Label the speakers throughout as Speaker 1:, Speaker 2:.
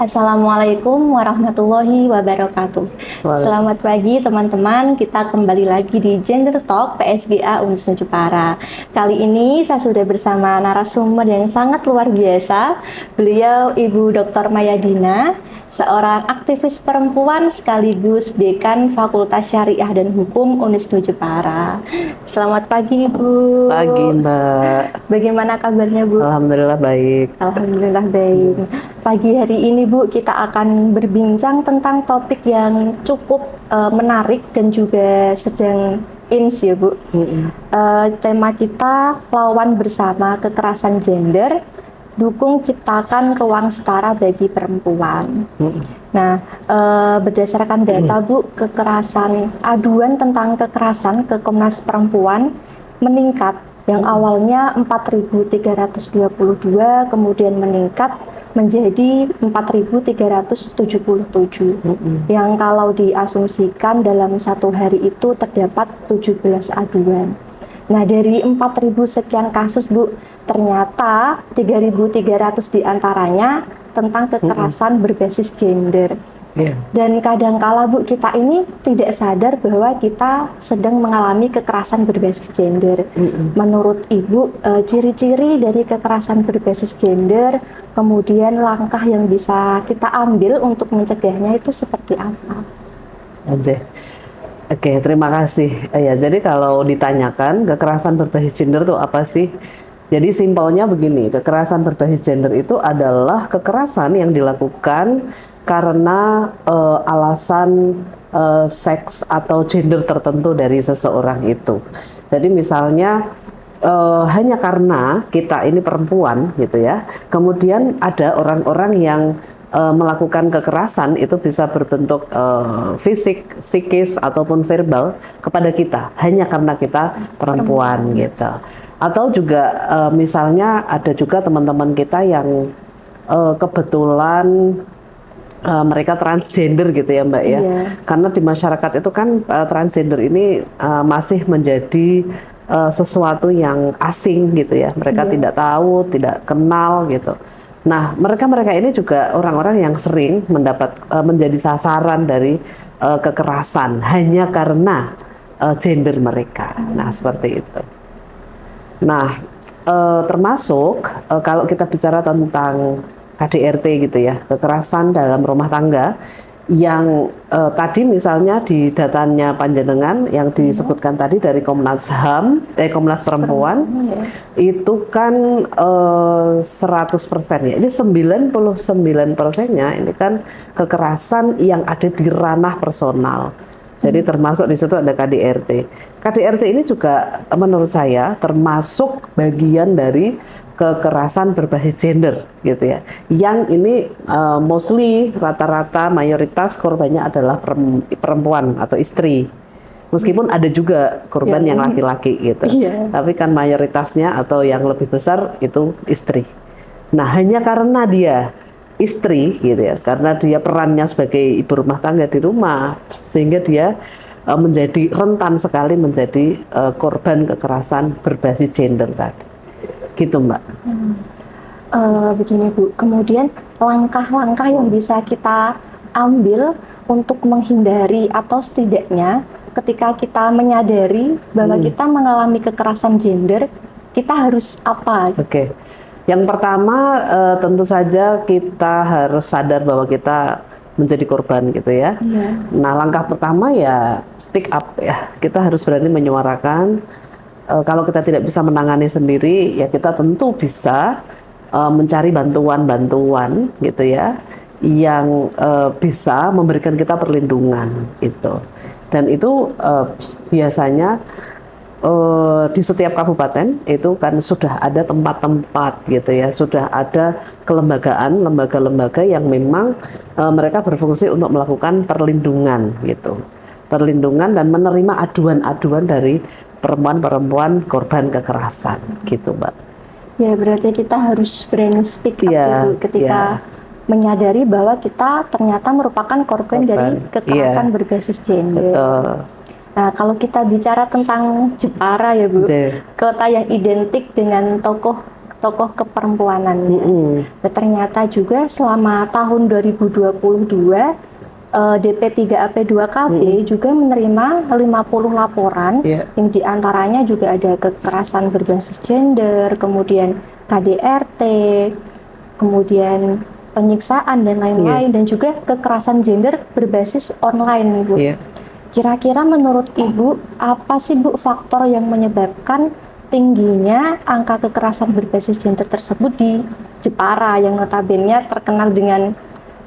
Speaker 1: Assalamualaikum warahmatullahi wabarakatuh. Selamat pagi teman-teman, kita kembali lagi di Gender Talk PSGA Unisnu Jepara. Kali ini saya sudah bersama narasumber yang sangat luar biasa. Beliau Ibu Dr. Mayadina, seorang aktivis perempuan sekaligus Dekan Fakultas Syariah dan Hukum Unisnu Jepara. Selamat pagi Ibu.
Speaker 2: Pagi Mbak.
Speaker 1: Bagaimana kabarnya Bu?
Speaker 2: Alhamdulillah baik.
Speaker 1: Alhamdulillah baik. Pagi hari ini Bu, kita akan berbincang tentang topik yang cukup menarik dan juga sedang ins ya Bu. Tema kita lawan bersama kekerasan gender, dukung ciptakan ruang setara bagi perempuan. Nah, berdasarkan data Bu, aduan tentang kekerasan ke Komnas Perempuan meningkat. Yang awalnya 4.322 kemudian meningkat menjadi 4.377. Yang kalau diasumsikan dalam satu hari itu terdapat 17 aduan. Nah, dari 4.000 sekian kasus Bu, ternyata 3.300 diantaranya tentang kekerasan berbasis gender. Dan kadangkala Bu, kita ini tidak sadar bahwa kita sedang mengalami kekerasan berbasis gender. Menurut Ibu, ciri-ciri dari kekerasan berbasis gender, kemudian langkah yang bisa kita ambil untuk mencegahnya itu seperti apa?
Speaker 2: Oke, terima kasih. Ya, jadi kalau ditanyakan kekerasan berbasis gender itu apa sih? Jadi simpelnya begini, kekerasan berbasis gender itu adalah kekerasan yang dilakukan karena alasan seks atau gender tertentu dari seseorang itu. Jadi misalnya hanya karena kita ini perempuan gitu ya, kemudian ada orang-orang yang melakukan kekerasan itu bisa berbentuk fisik, psikis ataupun verbal kepada kita hanya karena kita perempuan gitu. Atau juga misalnya ada juga teman-teman kita yang kebetulan mereka transgender gitu ya Mbak ya. Karena di masyarakat itu kan transgender ini masih menjadi sesuatu yang asing gitu ya. Mereka tidak tahu, tidak kenal gitu. Nah, mereka ini juga orang-orang yang sering menjadi sasaran dari kekerasan hanya karena gender mereka. Nah, seperti itu. Nah, termasuk kalau kita bicara tentang KDRT gitu ya, kekerasan dalam rumah tangga yang tadi misalnya di datanya panjenengan yang disebutkan tadi dari Komnas HAM, Komnas Perempuan, itu kan 100% ya, ini 99%-nya ini kan kekerasan yang ada di ranah personal. Jadi termasuk di situ ada KDRT. KDRT ini juga menurut saya termasuk bagian dari kekerasan berbasis gender gitu ya. Yang ini mostly rata-rata mayoritas korbannya adalah perempuan atau istri. Meskipun ada juga korban yang laki-laki gitu. Tapi kan mayoritasnya atau yang lebih besar itu istri. Nah, hanya karena dia istri gitu ya, karena dia perannya sebagai ibu rumah tangga di rumah, sehingga dia menjadi rentan sekali menjadi korban kekerasan berbasis gender tadi. Gitu Mbak.
Speaker 1: Begini Bu, kemudian langkah-langkah yang bisa kita ambil untuk menghindari atau setidaknya ketika kita menyadari bahwa kita mengalami kekerasan gender, kita harus apa?
Speaker 2: Oke. Yang pertama tentu saja kita harus sadar bahwa kita menjadi korban gitu ya. Nah, langkah pertama ya speak up ya. Kita harus berani menyuarakan. Kalau kita tidak bisa menangani sendiri, ya kita tentu bisa mencari bantuan-bantuan gitu ya, yang bisa memberikan kita perlindungan gitu. Dan itu biasanya di setiap kabupaten itu kan sudah ada tempat-tempat gitu ya, sudah ada kelembagaan, lembaga-lembaga yang memang mereka berfungsi untuk melakukan perlindungan gitu, perlindungan dan menerima aduan-aduan dari perempuan-perempuan korban kekerasan gitu Mbak.
Speaker 1: Ya, berarti kita harus berani speak up dulu ketika menyadari bahwa kita ternyata merupakan korban dari kekerasan berbasis gender.
Speaker 2: Betul.
Speaker 1: Nah, kalau kita bicara tentang Jepara ya Bu, kota yang identik dengan tokoh tokoh keperempuanan.
Speaker 2: Mm-mm.
Speaker 1: Nah, ternyata juga selama tahun 2022 DP3AP2KB juga menerima 50 laporan
Speaker 2: Iya.
Speaker 1: yang diantaranya juga ada kekerasan berbasis gender, kemudian KDRT, kemudian penyiksaan dan lain-lain, dan juga kekerasan gender berbasis online, Bu.
Speaker 2: Iya.
Speaker 1: Kira-kira menurut Ibu, apa sih Bu faktor yang menyebabkan tingginya angka kekerasan berbasis gender tersebut di Jepara yang notabene terkenal dengan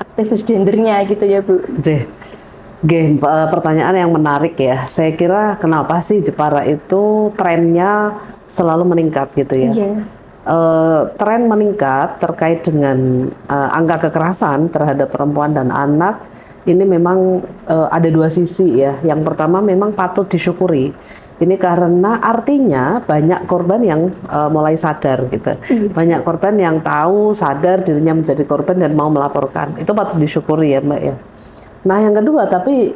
Speaker 1: aktivis gendernya gitu ya Bu?
Speaker 2: Pertanyaan yang menarik ya. Saya kira kenapa sih Jepara itu trennya selalu meningkat gitu ya?
Speaker 1: Iya.
Speaker 2: Tren meningkat terkait dengan angka kekerasan terhadap perempuan dan anak ini memang ada dua sisi ya. Yang pertama memang patut disyukuri. Ini karena artinya banyak korban yang mulai sadar gitu. Banyak korban yang tahu, sadar dirinya menjadi korban dan mau melaporkan. Itu patut disyukuri ya Mbak ya. Nah yang kedua, tapi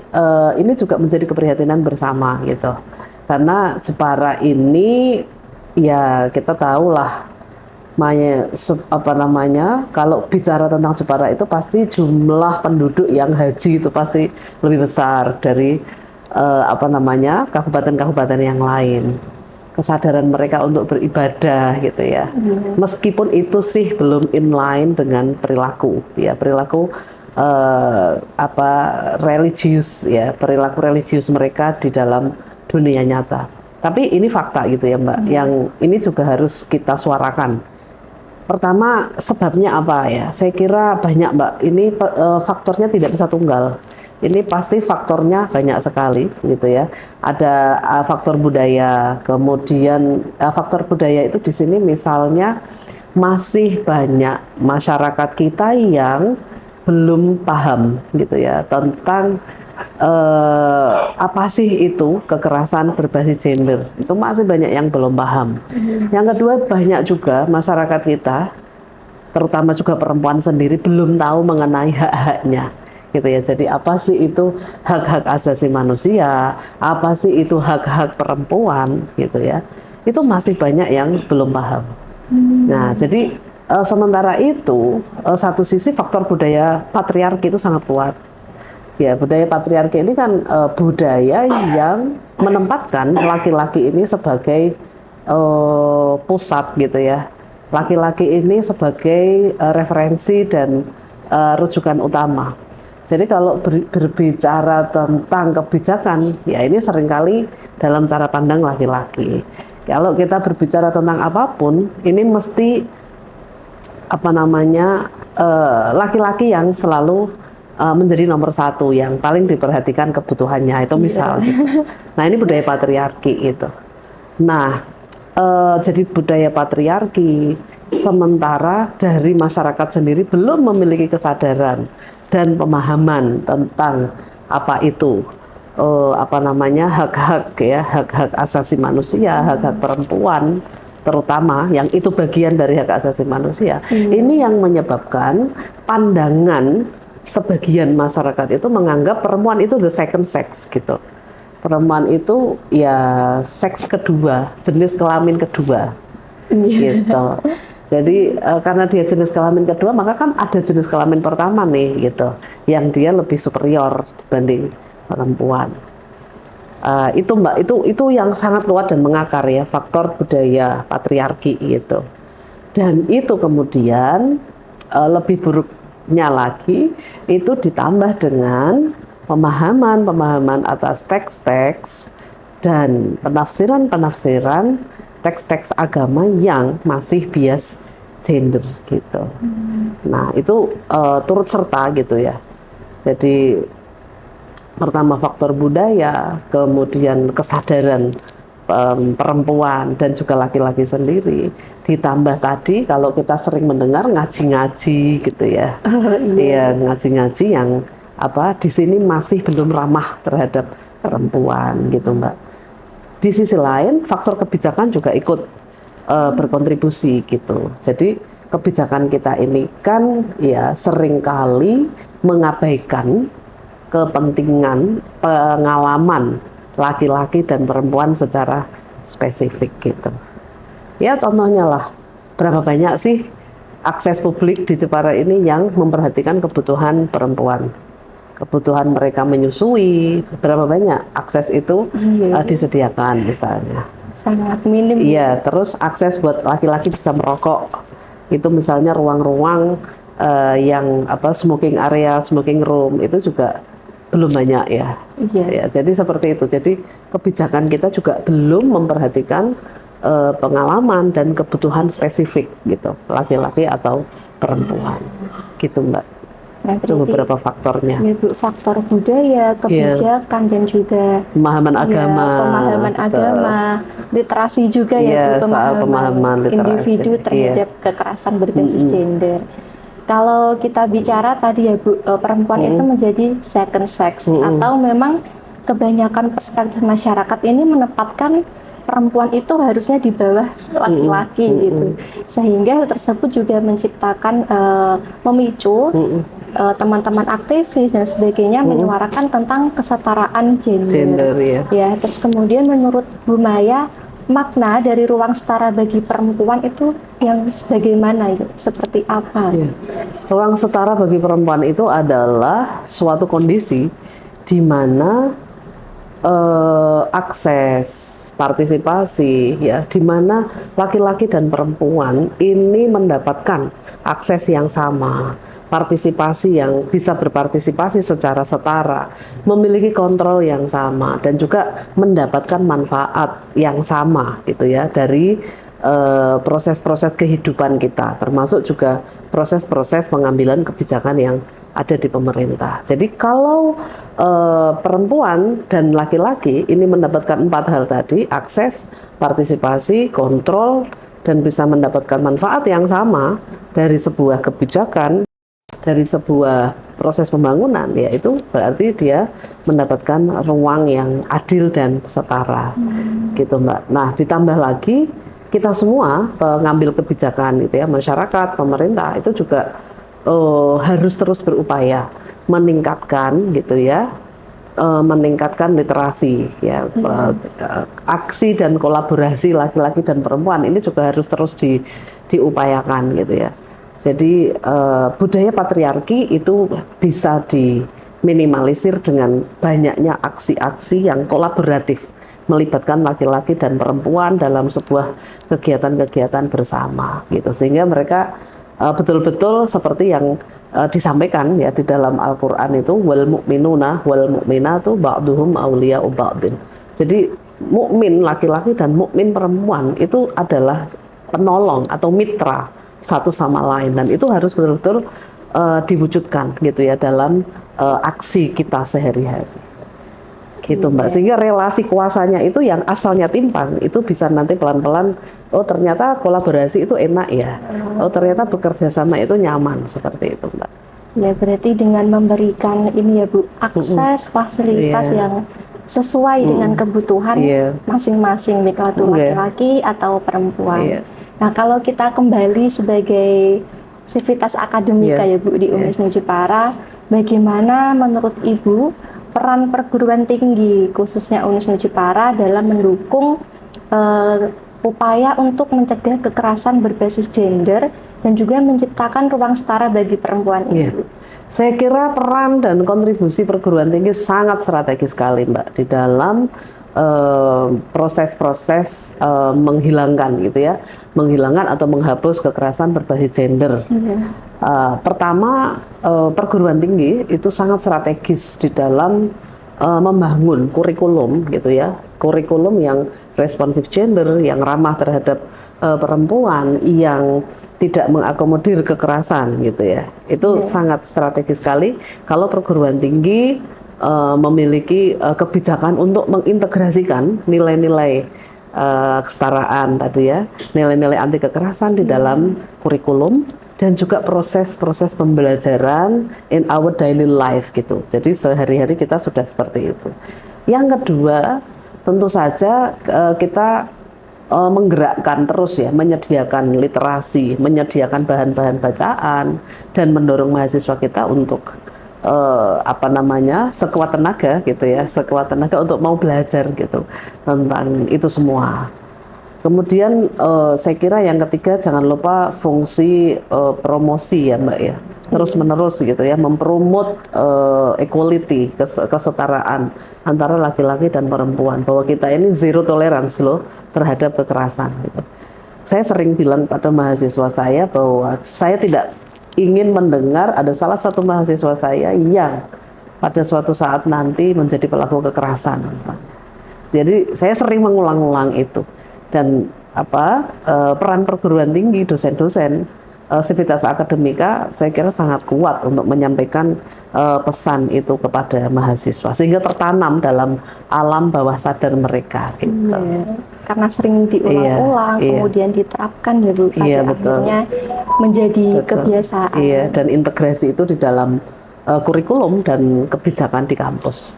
Speaker 2: ini juga menjadi keprihatinan bersama gitu. Karena Jepara ini ya kita tahu lah, kalau bicara tentang Jepara itu pasti jumlah penduduk yang haji itu pasti lebih besar dari kabupaten-kabupaten yang lain. Kesadaran mereka untuk beribadah gitu ya. Meskipun itu sih belum inline dengan perilaku ya, perilaku religius ya, perilaku religius mereka di dalam dunia nyata. Tapi ini fakta gitu ya Mbak, yang ini juga harus kita suarakan. Pertama, sebabnya apa ya? Saya kira banyak Mbak. Ini faktornya tidak bisa tunggal. Ini pasti faktornya banyak sekali gitu ya. Ada faktor budaya, kemudian faktor budaya itu di sini misalnya masih banyak masyarakat kita yang belum paham gitu ya tentang apa sih itu kekerasan berbasis gender. Itu masih banyak yang belum paham. Yang kedua, banyak juga masyarakat kita, terutama juga perempuan sendiri, belum tahu mengenai hak-haknya gitu ya. Jadi apa sih itu hak-hak asasi manusia, apa sih itu hak-hak perempuan gitu ya. Itu masih banyak yang belum paham. Nah, jadi sementara itu satu sisi faktor budaya patriarki itu sangat kuat. Ya, budaya patriarki ini kan budaya yang menempatkan laki-laki ini sebagai pusat gitu ya. Laki-laki ini sebagai referensi dan rujukan utama. Jadi kalau berbicara tentang kebijakan, ya ini seringkali dalam cara pandang laki-laki. Kalau kita berbicara tentang apapun, ini mesti laki-laki yang selalu menjadi nomor satu, yang paling diperhatikan kebutuhannya itu misalnya. Nah ini budaya patriarki itu. Nah jadi budaya patriarki, sementara dari masyarakat sendiri belum memiliki kesadaran dan pemahaman tentang apa itu hak-hak ya, hak-hak asasi manusia, hak-hak perempuan terutama, yang itu bagian dari hak asasi manusia. Ini yang menyebabkan pandangan sebagian masyarakat itu menganggap perempuan itu the second sex gitu. Perempuan itu ya seks kedua, jenis kelamin kedua gitu. Jadi karena dia jenis kelamin kedua, maka kan ada jenis kelamin pertama nih gitu, yang dia lebih superior dibanding perempuan. Itu Mbak, itu yang sangat kuat dan mengakar ya, faktor budaya patriarki gitu. Dan itu kemudian lebih buruknya lagi itu ditambah dengan pemahaman atas teks-teks dan penafsiran teks-teks agama yang masih bias gender gitu. Nah itu turut serta gitu ya. Jadi pertama faktor budaya, kemudian kesadaran perempuan dan juga laki-laki sendiri, ditambah tadi kalau kita sering mendengar ngaji-ngaji gitu ya. Iya, ngaji-ngaji yang di sini masih belum ramah terhadap perempuan gitu Mbak. Di sisi lain, faktor kebijakan juga ikut berkontribusi gitu. Jadi kebijakan kita ini kan ya seringkali mengabaikan kepentingan pengalaman laki-laki dan perempuan secara spesifik gitu. Ya contohnya lah, berapa banyak sih akses publik di Jepara ini yang memperhatikan kebutuhan perempuan, kebutuhan mereka menyusui, berapa banyak akses itu disediakan misalnya.
Speaker 1: Sangat minim.
Speaker 2: Iya, terus akses buat laki-laki bisa merokok, itu misalnya ruang-ruang yang smoking area, smoking room itu juga belum banyak ya.
Speaker 1: Iya.
Speaker 2: Ya, jadi seperti itu. Jadi kebijakan kita juga belum memperhatikan pengalaman dan kebutuhan spesifik gitu, laki-laki atau perempuan, gitu Mbak.
Speaker 1: Nah,
Speaker 2: Itu beberapa faktornya.
Speaker 1: Ya Bu, faktor budaya, kebijakan dan juga
Speaker 2: Pemahaman agama,
Speaker 1: pemahaman agama, literasi juga ya Bu,
Speaker 2: soal pemahaman literasi.
Speaker 1: Individu terhadap kekerasan berbasis gender. Kalau kita bicara tadi ya Bu, perempuan itu menjadi second sex atau memang kebanyakan perspektif masyarakat ini menempatkan perempuan itu harusnya di bawah laki-laki gitu, sehingga hal tersebut juga menciptakan memicu teman-teman aktivis dan sebagainya menyuarakan tentang kesetaraan gender. Ya, terus kemudian menurut Bu Maya, makna dari ruang setara bagi perempuan itu yang bagaimana itu? Seperti apa?
Speaker 2: Ya. Ruang setara bagi perempuan itu adalah suatu kondisi di mana akses, partisipasi, ya, di mana laki-laki dan perempuan ini mendapatkan akses yang sama, partisipasi yang bisa berpartisipasi secara setara, memiliki kontrol yang sama, dan juga mendapatkan manfaat yang sama, gitu ya, dari proses-proses kehidupan kita, termasuk juga proses-proses pengambilan kebijakan yang ada di pemerintah. Jadi kalau perempuan dan laki-laki ini mendapatkan 4 hal tadi, akses, partisipasi, kontrol, dan bisa mendapatkan manfaat yang sama dari sebuah kebijakan, dari sebuah proses pembangunan, ya itu berarti dia mendapatkan ruang yang adil dan setara, gitu Mbak. Nah, ditambah lagi kita semua pengambil kebijakan itu ya, masyarakat, pemerintah itu juga harus terus berupaya meningkatkan gitu ya, meningkatkan literasi ya, aksi dan kolaborasi laki-laki dan perempuan ini juga harus terus diupayakan gitu ya. Jadi budaya patriarki itu bisa diminimalisir dengan banyaknya aksi-aksi yang kolaboratif melibatkan laki-laki dan perempuan dalam sebuah kegiatan-kegiatan bersama gitu, sehingga mereka betul-betul seperti yang disampaikan ya di dalam Al-Quran itu, wal mu'minuna wal mu'minatu ba'duhum awliya'u ba'din. Jadi mukmin laki-laki dan mukmin perempuan itu adalah penolong atau mitra satu sama lain, dan itu harus betul-betul diwujudkan gitu ya dalam aksi kita sehari-hari. Gitu Mbak, sehingga relasi kuasanya itu yang asalnya timpang itu bisa nanti pelan-pelan, oh ternyata kolaborasi itu enak ya, oh ternyata bekerja sama itu nyaman, seperti itu Mbak.
Speaker 1: Ya, berarti dengan memberikan ini ya Bu, akses fasilitas yang sesuai dengan kebutuhan masing-masing, baik laki-laki atau perempuan. Nah, kalau kita kembali sebagai sivitas akademika ya Bu di UNES Jepara, bagaimana menurut Ibu peran perguruan tinggi khususnya UNES Jepara dalam mendukung upaya untuk mencegah kekerasan berbasis gender dan juga menciptakan ruang setara bagi perempuan ini?
Speaker 2: Saya kira peran dan kontribusi perguruan tinggi sangat strategis sekali Mbak di dalam proses-proses menghilangkan gitu ya, menghilangkan atau menghapus kekerasan berbasis gender. Pertama, perguruan tinggi itu sangat strategis di dalam membangun kurikulum gitu ya, kurikulum yang responsif gender, yang ramah terhadap perempuan, yang tidak mengakomodir kekerasan gitu ya. Itu sangat strategis sekali kalau perguruan tinggi memiliki kebijakan untuk mengintegrasikan nilai-nilai kesetaraan tadi ya, nilai-nilai anti kekerasan di dalam kurikulum, dan juga proses-proses pembelajaran in our daily life gitu. Jadi sehari-hari kita sudah seperti itu. Yang kedua, tentu saja kita menggerakkan terus ya, menyediakan literasi, menyediakan bahan-bahan bacaan, dan mendorong mahasiswa kita untuk sekuat tenaga gitu ya, sekuat tenaga untuk mau belajar gitu tentang itu semua. Kemudian saya kira yang ketiga jangan lupa fungsi promosi ya Mbak ya, terus-menerus gitu ya, mempromot equality, kesetaraan antara laki-laki dan perempuan, bahwa kita ini zero tolerance loh terhadap kekerasan gitu. Saya sering bilang pada mahasiswa saya bahwa saya tidak ingin mendengar ada salah satu mahasiswa saya yang pada suatu saat nanti menjadi pelaku kekerasan misalnya. Jadi saya sering mengulang-ulang itu. Dan peran perguruan tinggi, dosen-dosen, sivitas akademika saya kira sangat kuat untuk menyampaikan pesan itu kepada mahasiswa sehingga tertanam dalam alam bawah sadar mereka gitu.
Speaker 1: Karena sering diulang-ulang, kemudian diterapkan ya Bu, pada akhirnya menjadi kebiasaan.
Speaker 2: Iya, dan integrasi itu di dalam kurikulum dan kebijakan di kampus.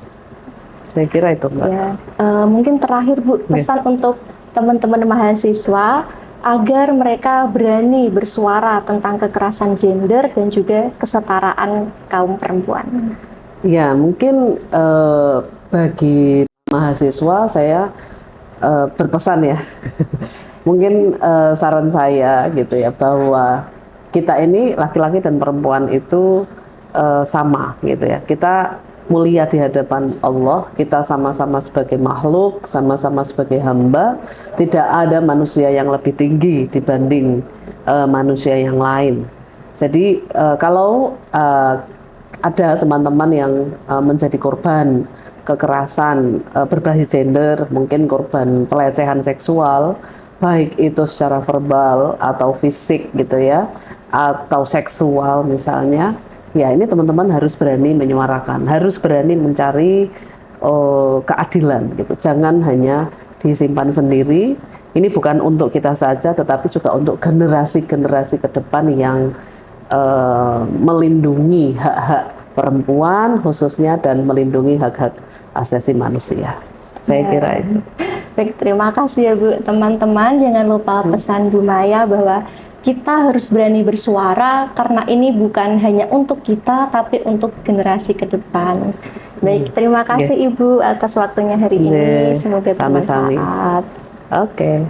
Speaker 2: Saya kira itu Mbak.
Speaker 1: Ya, mungkin terakhir Bu, pesan untuk teman-teman mahasiswa agar mereka berani bersuara tentang kekerasan gender dan juga kesetaraan kaum perempuan.
Speaker 2: Ya, mungkin bagi mahasiswa saya berpesan ya, mungkin saran saya gitu ya, bahwa kita ini laki-laki dan perempuan itu sama gitu ya, kita mulia di hadapan Allah, kita sama-sama sebagai makhluk, sama-sama sebagai hamba, tidak ada manusia yang lebih tinggi dibanding manusia yang lain. Jadi kalau ada teman-teman yang menjadi korban kekerasan berbasis gender, mungkin korban pelecehan seksual, baik itu secara verbal atau fisik gitu ya, atau seksual misalnya, ya ini teman-teman harus berani menyuarakan, harus berani mencari keadilan gitu. Jangan hanya disimpan sendiri. Ini bukan untuk kita saja, tetapi juga untuk generasi-generasi ke depan yang melindungi hak-hak perempuan khususnya dan melindungi hak-hak asasi manusia. Saya kira itu.
Speaker 1: Baik, terima kasih ya Bu. Teman-teman jangan lupa pesan Bu Maya bahwa kita harus berani bersuara karena ini bukan hanya untuk kita tapi untuk generasi ke depan. Baik, terima kasih Ibu atas waktunya hari ini. Semoga bermanfaat.
Speaker 2: Oke.